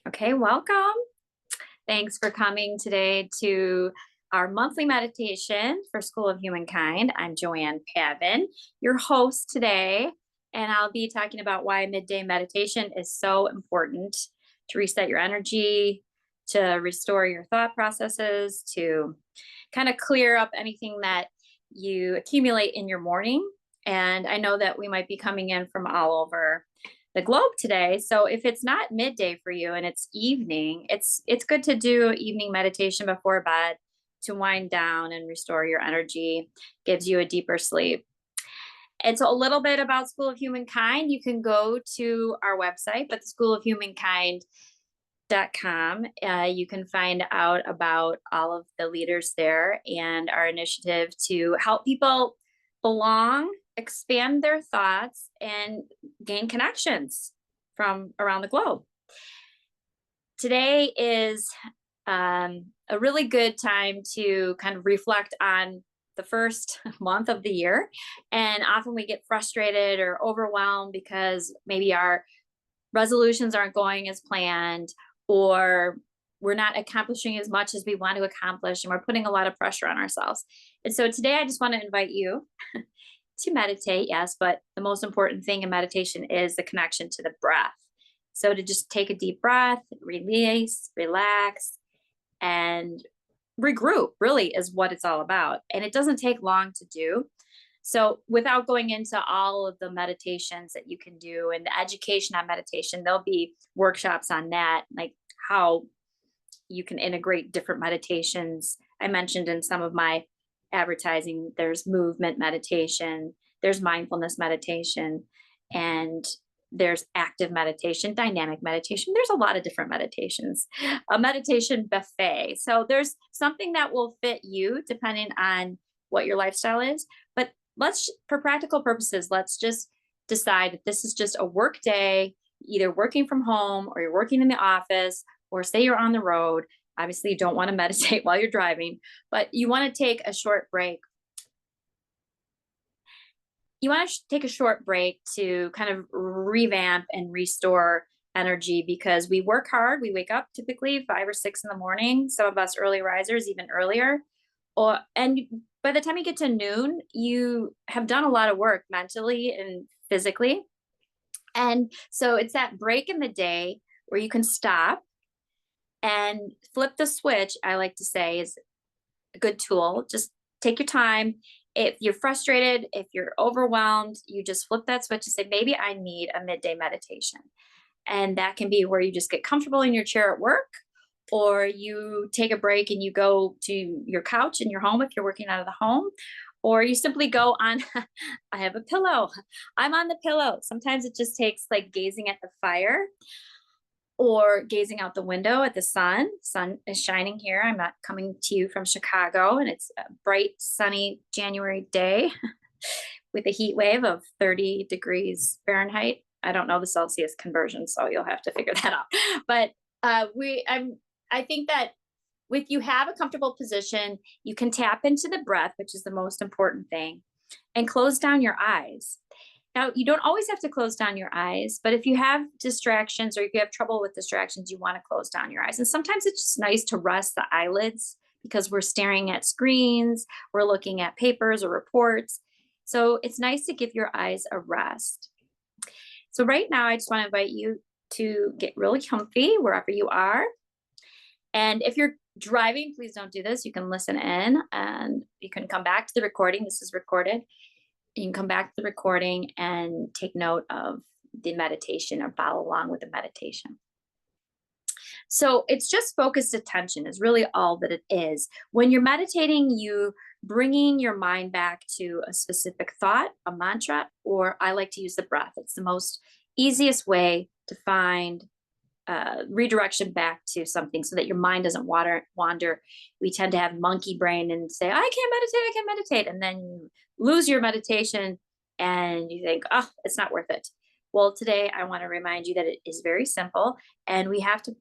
Okay, welcome. Thanks for coming today to our monthly meditation for School of Humankind. I'm JoAnne Pavin, your host today, and I'll be talking about why midday meditation is so important to reset your energy, to restore your thought processes, to kind of clear up anything that you accumulate in your morning. And I know that we might be coming in from all over the globe today. So if it's not midday for you and it's evening, it's good to do evening meditation before bed to wind down and restore your energy, gives you a deeper sleep. It's a little bit about School of Humankind. You can go to our website, but schoolofhumankind.com. You can find out about all of the leaders there and our initiative to help people belong, expand their thoughts, and gain connections from around the globe. Today is a really good time to kind of reflect on the first month of the year. And often we get frustrated or overwhelmed because maybe our resolutions aren't going as planned, or we're not accomplishing as much as we want to accomplish, and we're putting a lot of pressure on ourselves. And so today I just want to invite you to meditate, yes, but the most important thing in meditation is the connection to the breath. So to just take a deep breath, release, relax, and regroup really is what it's all about. And it doesn't take long to do. So without going into all of the meditations that you can do and the education on meditation, there'll be workshops on that, like how you can integrate different meditations. I mentioned in some of my advertising, there's movement meditation, there's mindfulness meditation, and there's active meditation, dynamic meditation. There's a lot of different meditations, a meditation buffet. So there's something that will fit you depending on what your lifestyle is. But for practical purposes, let's just decide that this is just a work day, either working from home or you're working in the office, or say you're on the road. Obviously, you don't want to meditate while you're driving, but you want to take a short break. You want to take a short break to kind of revamp and restore energy, because we work hard. We wake up typically 5 or 6 in the morning. Some of us early risers, even earlier. And by the time you get to noon, you have done a lot of work mentally and physically. And so it's that break in the day where you can stop and flip the switch. I like to say is a good tool. Just take your time. If you're frustrated, if you're overwhelmed, you just flip that switch and say, maybe I need a midday meditation. And that can be where you just get comfortable in your chair at work, or you take a break and you go to your couch in your home if you're working out of the home, or you simply go on, I have a pillow. I'm on the pillow. Sometimes it just takes like gazing at the fire or gazing out the window at the sun. Sun is shining here. I'm not coming to you from Chicago, and it's a bright, sunny January day with a heat wave of 30 degrees Fahrenheit. I don't know the Celsius conversion, so you'll have to figure that out. But I think that if you have a comfortable position, you can tap into the breath, which is the most important thing, and close down your eyes. Now, you don't always have to close down your eyes, but if you have distractions or if you have trouble with distractions, you want to close down your eyes. And sometimes it's just nice to rest the eyelids because we're staring at screens, we're looking at papers or reports. So it's nice to give your eyes a rest. So right now, I just want to invite you to get really comfy wherever you are. And if you're driving, please don't do this. You can listen in and you can come back to the recording. This is recorded. You can come back to the recording and take note of the meditation or follow along with the meditation. So it's just focused attention is really all that it is. When you're meditating, you bringing your mind back to a specific thought, a mantra, or I like to use the breath. It's the most easiest way to find redirection back to something so that your mind doesn't wander. We tend to have monkey brain and say, I can't meditate. And then you lose your meditation and you think, oh, it's not worth it. Well, today I want to remind you that it is very simple and we have to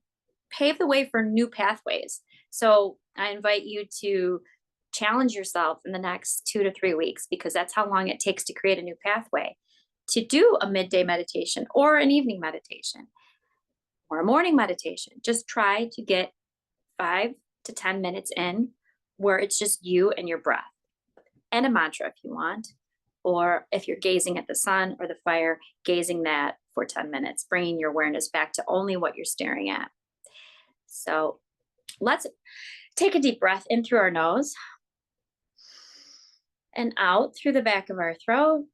pave the way for new pathways. So I invite you to challenge yourself in the next 2 to 3 weeks, because that's how long it takes to create a new pathway, to do a midday meditation or an evening meditation. or a morning meditation. Just try to get 5 to 10 minutes in where it's just you and your breath and a mantra if you want. Or if you're gazing at the sun or the fire, gazing that for 10 minutes, bringing your awareness back to only what you're staring at. So let's take a deep breath in through our nose and out through the back of our throat.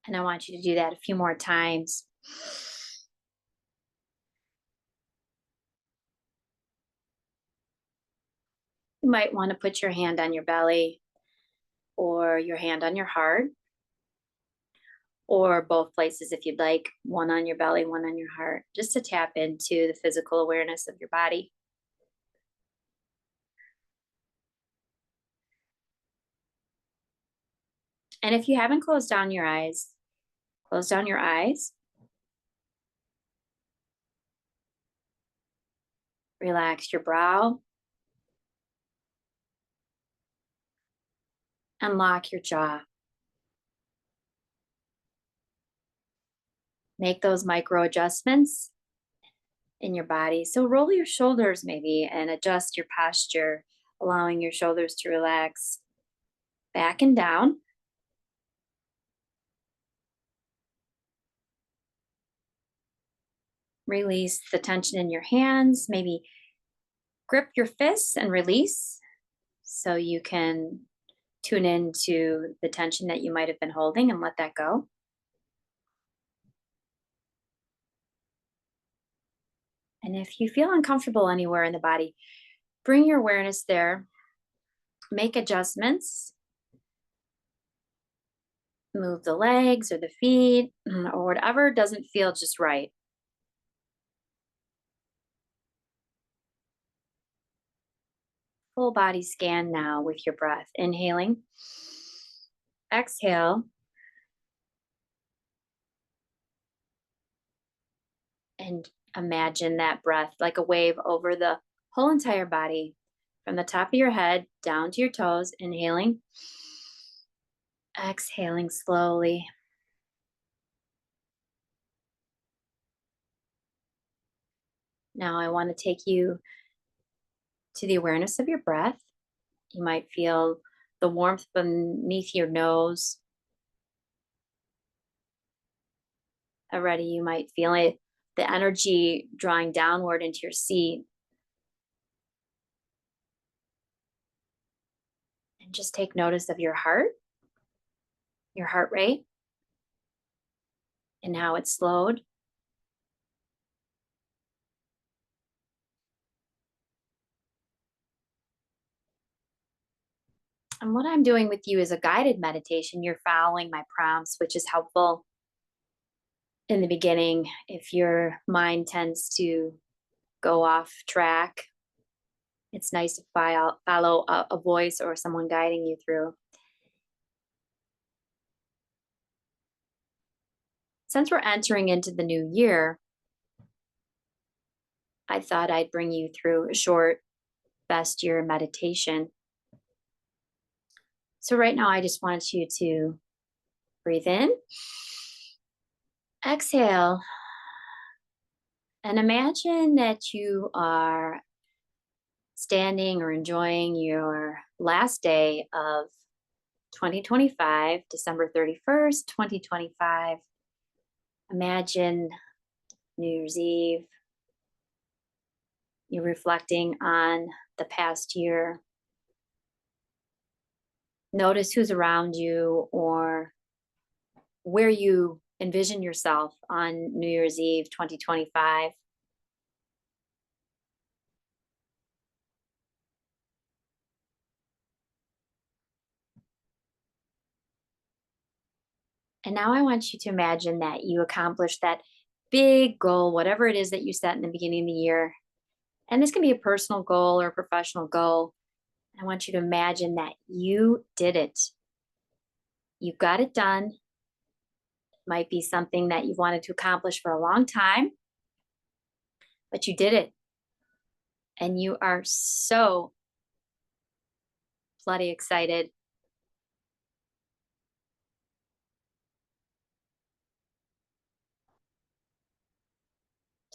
And I want you to do that a few more times. You might want to put your hand on your belly or your hand on your heart, or both places if you'd like, one on your belly, one on your heart, just to tap into the physical awareness of your body. And if you haven't closed down your eyes, close down your eyes. Relax your brow. And lock your jaw. Make those micro adjustments in your body. So roll your shoulders maybe and adjust your posture, allowing your shoulders to relax back and down. Release the tension in your hands. Maybe grip your fists and release so you can tune into the tension that you might have been holding and let that go. And if you feel uncomfortable anywhere in the body, bring your awareness there. Make adjustments. Move the legs or the feet or whatever doesn't feel just right. Full body scan now with your breath. Inhaling. Exhale. And imagine that breath like a wave over the whole entire body, from the top of your head down to your toes. Inhaling. Exhaling slowly. Now I want to take you to the awareness of your breath. You might feel the warmth beneath your nose. Already you might feel it, the energy drawing downward into your seat. And just take notice of your heart rate, and how it's slowed. And what I'm doing with you is a guided meditation. You're following my prompts, which is helpful in the beginning if your mind tends to go off track. It's nice to follow a voice or someone guiding you through. Since we're entering into the new year, I thought I'd bring you through a short best year meditation. So right now, I just want you to breathe in, exhale, and imagine that you are standing or enjoying your last day of 2025, December 31st, 2025. Imagine New Year's Eve. You're reflecting on the past year. Notice who's around you or where you envision yourself on New Year's Eve 2025. And now I want you to imagine that you accomplished that big goal, whatever it is that you set in the beginning of the year. And this can be a personal goal or a professional goal. I want you to imagine that you did it. You got it done. It might be something that you've wanted to accomplish for a long time, but you did it. And you are so bloody excited.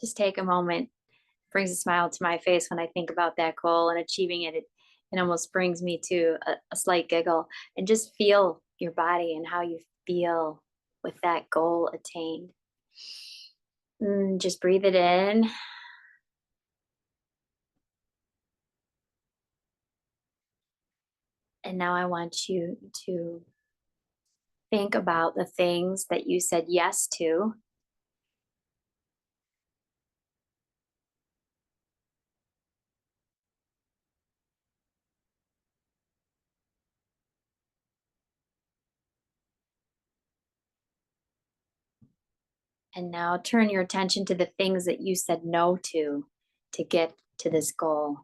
just take a moment. Brings a smile to my face when I think about that goal and achieving it. It almost brings me to a slight giggle, and just feel your body and how you feel with that goal attained. Just breathe it in. And now I want you to think about the things that you said yes to. And now turn your attention to the things that you said no to get to this goal.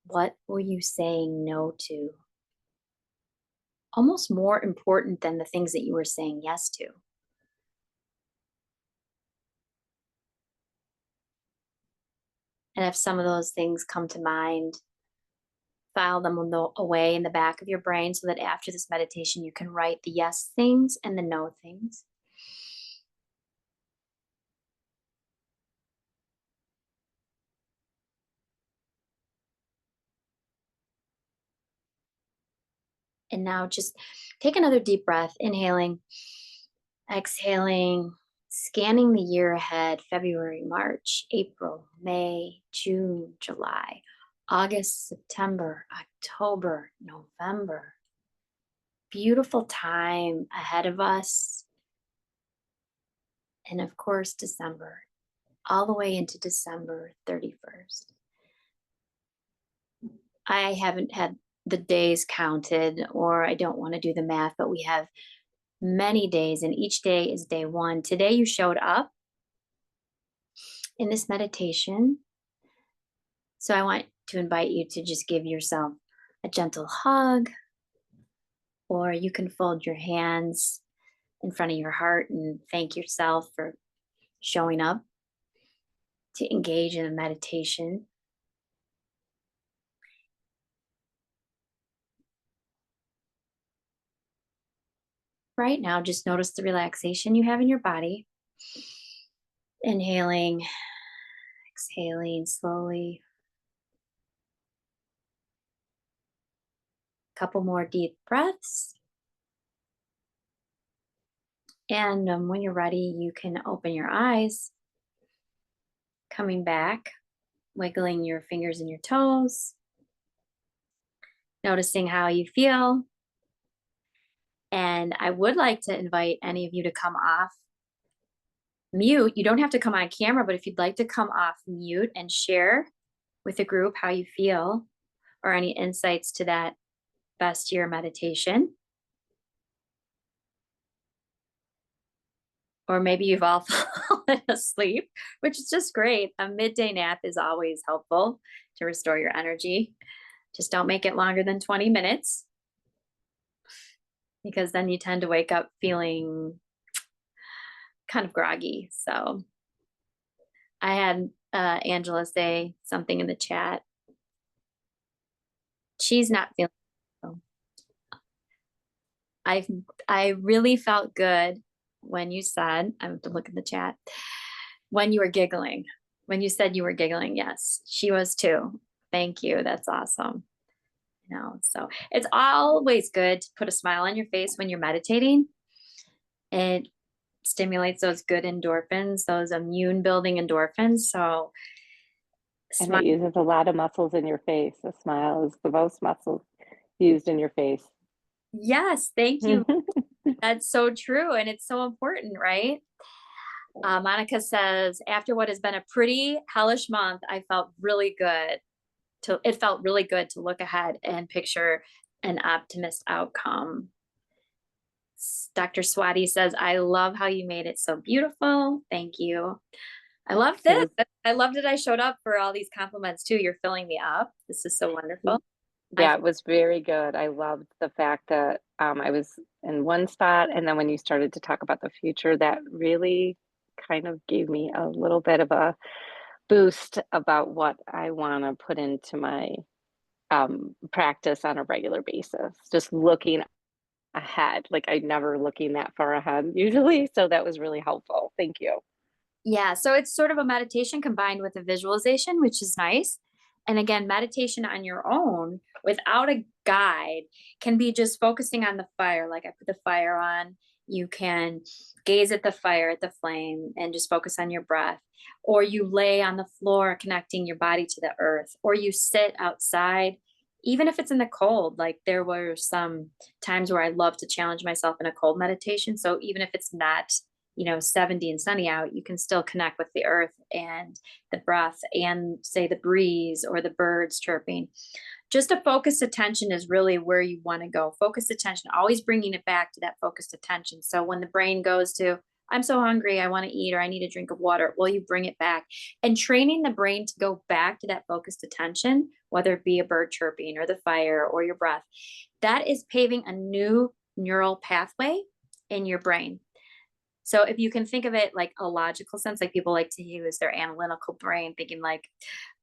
What were you saying no to? Almost more important than the things that you were saying yes to. And if some of those things come to mind, file them away in the back of your brain so that after this meditation, you can write the yes things and the no things. And now just take another deep breath, inhaling, exhaling, scanning the year ahead: February, March, April, May, June, July, August, September, October, November. Beautiful time ahead of us. And of course, December, all the way into December 31st. I haven't had the days counted, or I don't want to do the math, but we have many days, and each day is day one. Today, you showed up in this meditation. So I want to invite you to just give yourself a gentle hug, or you can fold your hands in front of your heart and thank yourself for showing up to engage in a meditation. Right now, just notice the relaxation you have in your body. Inhaling, exhaling slowly. Couple more deep breaths. And when you're ready, you can open your eyes, coming back, wiggling your fingers and your toes, noticing how you feel. And I would like to invite any of you to come off mute. You don't have to come on camera, but if you'd like to come off mute and share with the group how you feel, or any insights to that best year meditation. Or maybe you've all fallen asleep, which is just great. A midday nap is always helpful to restore your energy. Just don't make it longer than 20 minutes, because then you tend to wake up feeling kind of groggy. So I had Angela say something in the chat. She's not feeling well. I really felt good when you said, I have to look in the chat, when you were giggling, when you said you were giggling. Yes, she was too. Thank you. That's awesome. So it's always good to put a smile on your face when you're meditating. It stimulates those good endorphins, those immune building endorphins. So and it uses a lot of muscles in your face. A smile is the most muscles used in your face. Yes, thank you. That's so true. And it's so important, right? Monica says, after what has been a pretty hellish month, I felt really good. It felt really good to look ahead and picture an optimist outcome. Dr. Swati says, I love how you made it so beautiful. Thank you. I love this. I loved that I showed up for all these compliments too. You're filling me up. This is so wonderful. Yeah, it was very good. I loved the fact that I was in one spot, and then when you started to talk about the future, that really kind of gave me a little bit of a boost about what I want to put into my practice on a regular basis. Just looking ahead, like I'm never looking that far ahead usually. So that was really helpful. Thank you. Yeah, so it's sort of a meditation combined with a visualization, which is nice. And again, meditation on your own without a guide can be just focusing on the fire. Like I put the fire on, you can gaze at the fire, at the flame, and just focus on your breath. Or you lay on the floor, connecting your body to the earth, or you sit outside, even if it's in the cold. Like there were some times where I love to challenge myself in a cold meditation. So even if it's not 70 and sunny out, you can still connect with the earth and the breath and say the breeze or the birds chirping. Just a focused attention is really where you want to go. Focused attention, always bringing it back to that focused attention. So when the brain goes to, I'm so hungry, I want to eat, or I need a drink of water, well, you bring it back. And training the brain to go back to that focused attention, whether it be a bird chirping or the fire or your breath, that is paving a new neural pathway in your brain. So if you can think of it like a logical sense, like people like to use their analytical brain, thinking like,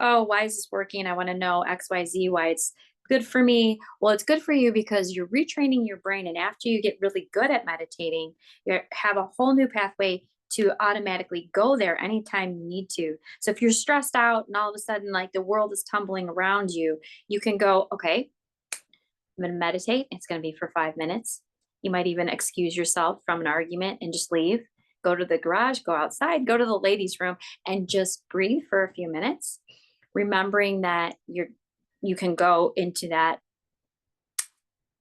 oh, why is this working? I want to know X, Y, Z, why it's good for me. Well, it's good for you because you're retraining your brain. And after you get really good at meditating, you have a whole new pathway to automatically go there anytime you need to. So if you're stressed out and all of a sudden like the world is tumbling around you, you can go, okay, I'm going to meditate. It's going to be for 5 minutes. You might even excuse yourself from an argument and just leave. Go to the garage, go outside, go to the ladies' room and just breathe for a few minutes, remembering that you can go into that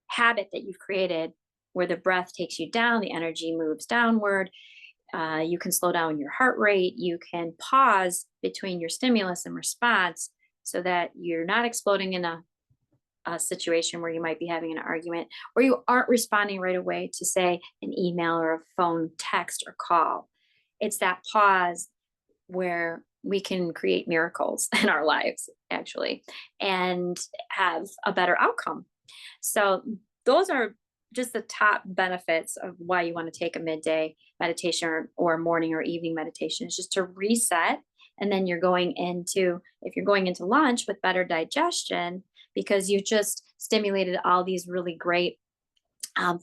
habit that you've created where the breath takes you down, the energy moves downward. You can slow down your heart rate. You can pause between your stimulus and response so that you're not exploding in a situation where you might be having an argument or you aren't responding right away to say an email or a phone text or call. It's that pause where we can create miracles in our lives actually and have a better outcome. So those are just the top benefits of why you want to take a midday meditation or morning or evening meditation is just to reset. And then if you're going into lunch with better digestion, because you just stimulated all these really great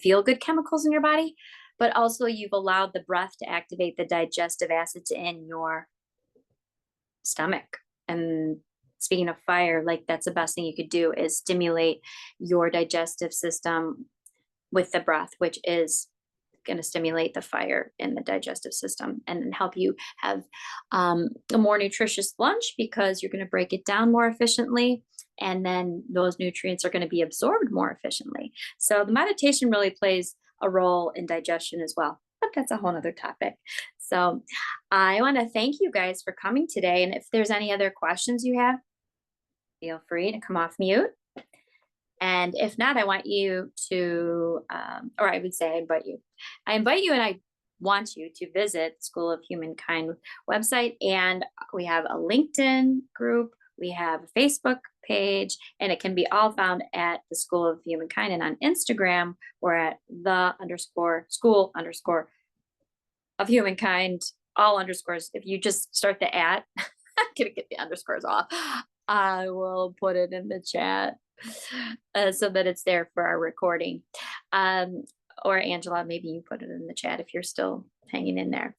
feel good chemicals in your body, but also you've allowed the breath to activate the digestive acids in your stomach. And speaking of fire, like that's the best thing you could do is stimulate your digestive system with the breath, which is going to stimulate the fire in the digestive system and then help you have a more nutritious lunch because you're going to break it down more efficiently. And then those nutrients are going to be absorbed more efficiently. So the meditation really plays a role in digestion as well. But that's a whole other topic. So I want to thank you guys for coming today. And if there's any other questions you have, feel free to come off mute. And if not, I want you to, or I would say I invite you. I invite you and I want you to visit School of Humankind website. And we have a LinkedIn group, we have a Facebook page, and it can be all found at the School of Humankind. And on Instagram, we're at the_school_ of humankind, all underscores. If you just start the at, I'm gonna get the underscores off. I will put it in the chat so that it's there for our recording. Or Angela, maybe you put it in the chat if you're still hanging in there.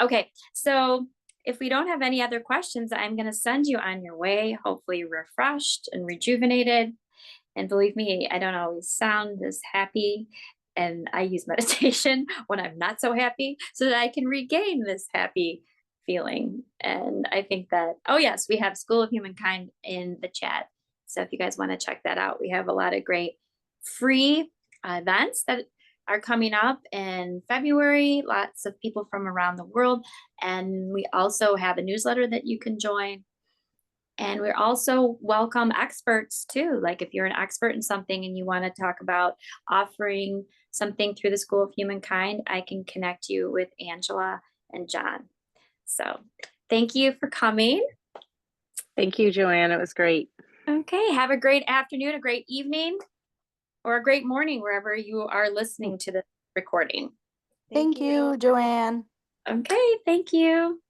Okay, so if we don't have any other questions, I'm going to send you on your way, hopefully refreshed and rejuvenated. And believe me, I don't always sound this happy. And I use meditation when I'm not so happy so that I can regain this happy feeling. And I think that, oh, yes, we have School of Humankind in the chat. So if you guys want to check that out, we have a lot of great free events that are coming up in February, lots of people from around the world. And we also have a newsletter that you can join. And we're also welcome experts too. Like if you're an expert in something and you want to talk about offering something through the School of Humankind, I can connect you with Angela and John. So thank you for coming. Thank you, JoAnne. It was great. Okay. Have a great afternoon, a great evening, or a great morning, wherever you are listening to the recording. Thank you, JoAnne. Okay. Thank you.